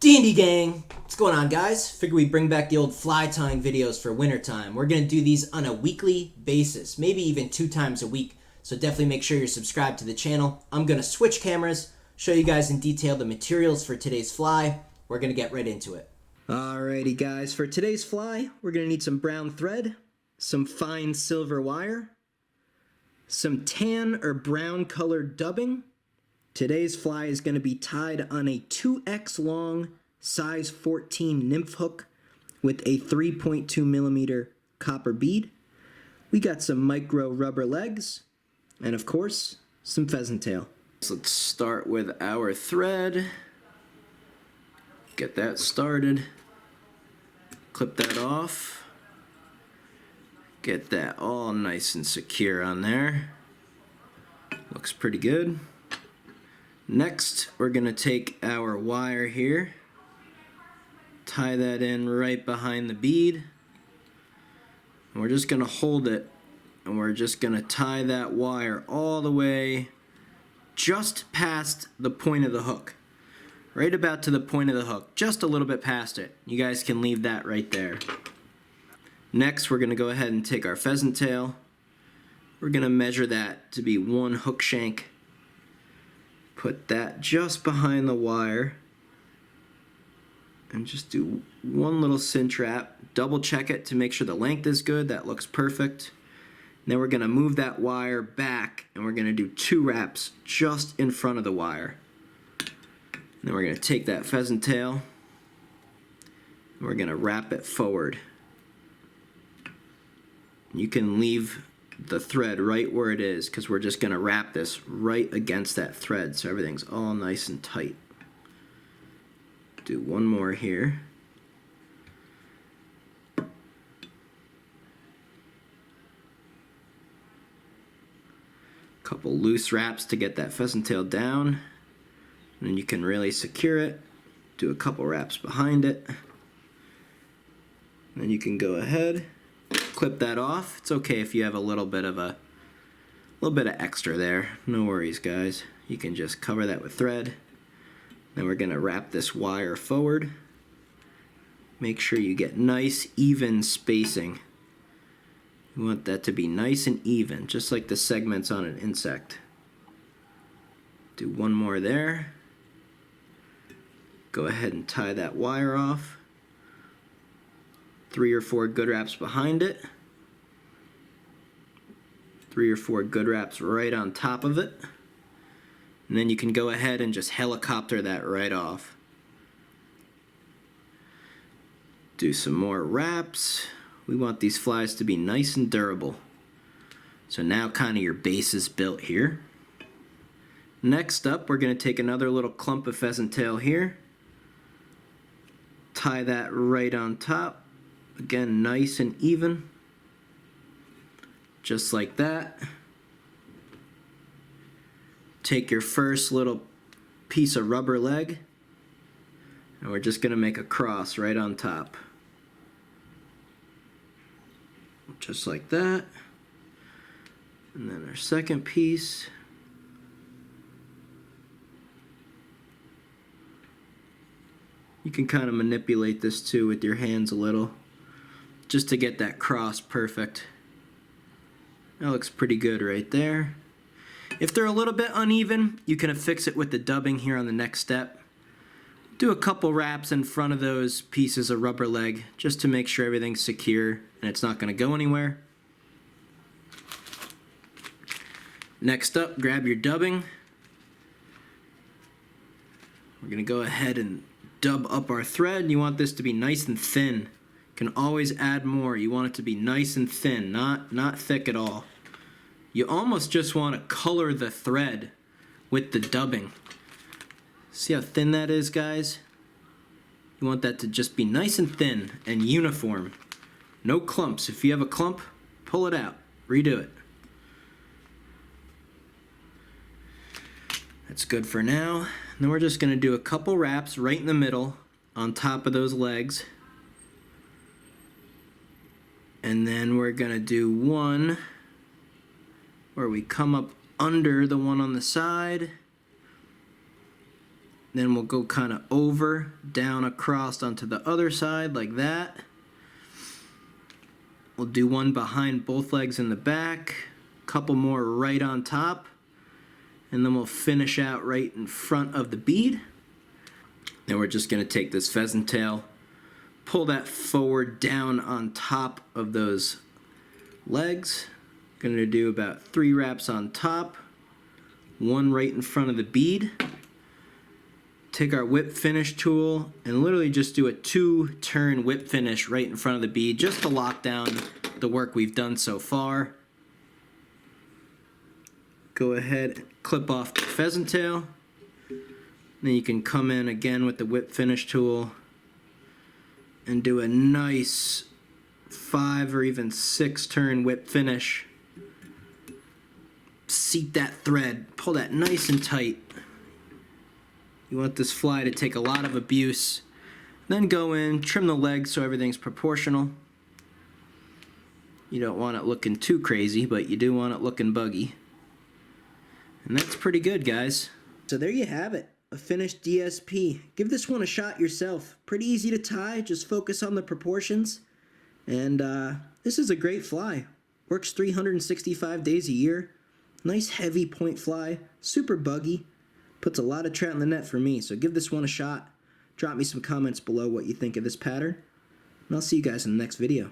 D&D gang, what's going on, guys? Figure we'd bring back the old fly tying videos for wintertime. We're going to do these on a weekly basis, maybe even 2 times a week, so definitely make sure you're subscribed to the channel. I'm going to switch cameras, show you guys in detail the materials for today's fly. We're going to get right into it. Alrighty guys, for today's fly, we're going to need some brown thread, some fine silver wire, some tan or brown colored dubbing. Today's fly is going to be tied on a 2x long size 14 nymph hook with a 3.2 millimeter copper bead. We got some micro rubber legs and of course some pheasant tail. So let's start with our thread. Get that started. Clip that off. Get that all nice and secure on there. Looks pretty good. Next, we're going to take our wire here, tie that in right behind the bead, and we're just going to hold it, and we're just going to tie that wire all the way just past the point of the hook, right about to the point of the hook, just a little bit past it. You guys can leave that right there. Next, we're going to go ahead and take our pheasant tail. We're going to measure that to be 1 hook shank. Put that just behind the wire and just do 1 little cinch wrap. Double check it to make sure the length is good. That looks perfect. Then we're going to move that wire back and we're going to do 2 wraps just in front of the wire. Then we're going to take that pheasant tail and we're going to wrap it forward. You can leave the thread right where it is because we're just going to wrap this right against that thread so everything's all nice and tight. Do 1 more here. Couple loose wraps to get that pheasant tail down, and then you can really secure it. Do a couple wraps behind it. And then you can go ahead, clip that off. It's okay if you have a little bit of extra there. No worries, guys. You can just cover that with thread. Then we're going to wrap this wire forward. Make sure you get nice, even spacing. You want that to be nice and even, just like the segments on an insect. Do 1 more there. Go ahead and tie that wire off. 3 or 4 good wraps behind it. 3 or 4 good wraps right on top of it. And then you can go ahead and just helicopter that right off. Do some more wraps. We want these flies to be nice and durable. So now kind of your base is built here. Next up, we're going to take another little clump of pheasant tail here. Tie that right on top. Again, nice and even. Just like that. Take your first little piece of rubber leg, and we're just going to make a cross right on top. Just like that. And then our second piece. You can kind of manipulate this too with your hands a little, just to get that cross perfect. That looks pretty good right there. If they're a little bit uneven, you can affix it with the dubbing here on the next step. Do a couple wraps in front of those pieces of rubber leg just to make sure everything's secure and it's not going to go anywhere. Next up, grab your dubbing. We're going to go ahead and dub up our thread. You want this to be nice and thin. You can always add more. You want it to be nice and thin, not thick at all. You almost just want to color the thread with the dubbing. See how thin that is, guys? You want that to just be nice and thin and uniform. No clumps. If you have a clump, pull it out. Redo it. That's good for now. And then we're just going to do a couple wraps right in the middle on top of those legs. And then we're going to do 1 where we come up under the one on the side Then we'll go kind of over, down, across onto the other side like that. We'll do one behind both legs in the back, couple more right on top, and then we'll finish out right in front of the bead. Then we're just going to take this pheasant tail, pull that forward down on top of those legs. Going to do about 3 wraps on top, one right in front of the bead. Take our whip finish tool and literally just do a 2-turn whip finish right in front of the bead just to lock down the work we've done so far. Go ahead and clip off the pheasant tail. Then you can come in again with the whip finish tool and do a nice 5 or even 6-turn whip finish. Seat that thread, pull that nice and tight. You want this fly to take a lot of abuse. Then go in, trim the legs so everything's proportional. You don't want it looking too crazy, but you do want it looking buggy. And that's pretty good, guys. So there you have it, a finished DSP. Give this one a shot yourself. Pretty easy to tie, just focus on the proportions. And this is a great fly. Works 365 days a year. Nice heavy point fly, super buggy. Puts a lot of trout in the net for me, so give this one a shot. Drop me some comments below what you think of this pattern, and I'll see you guys in the next video.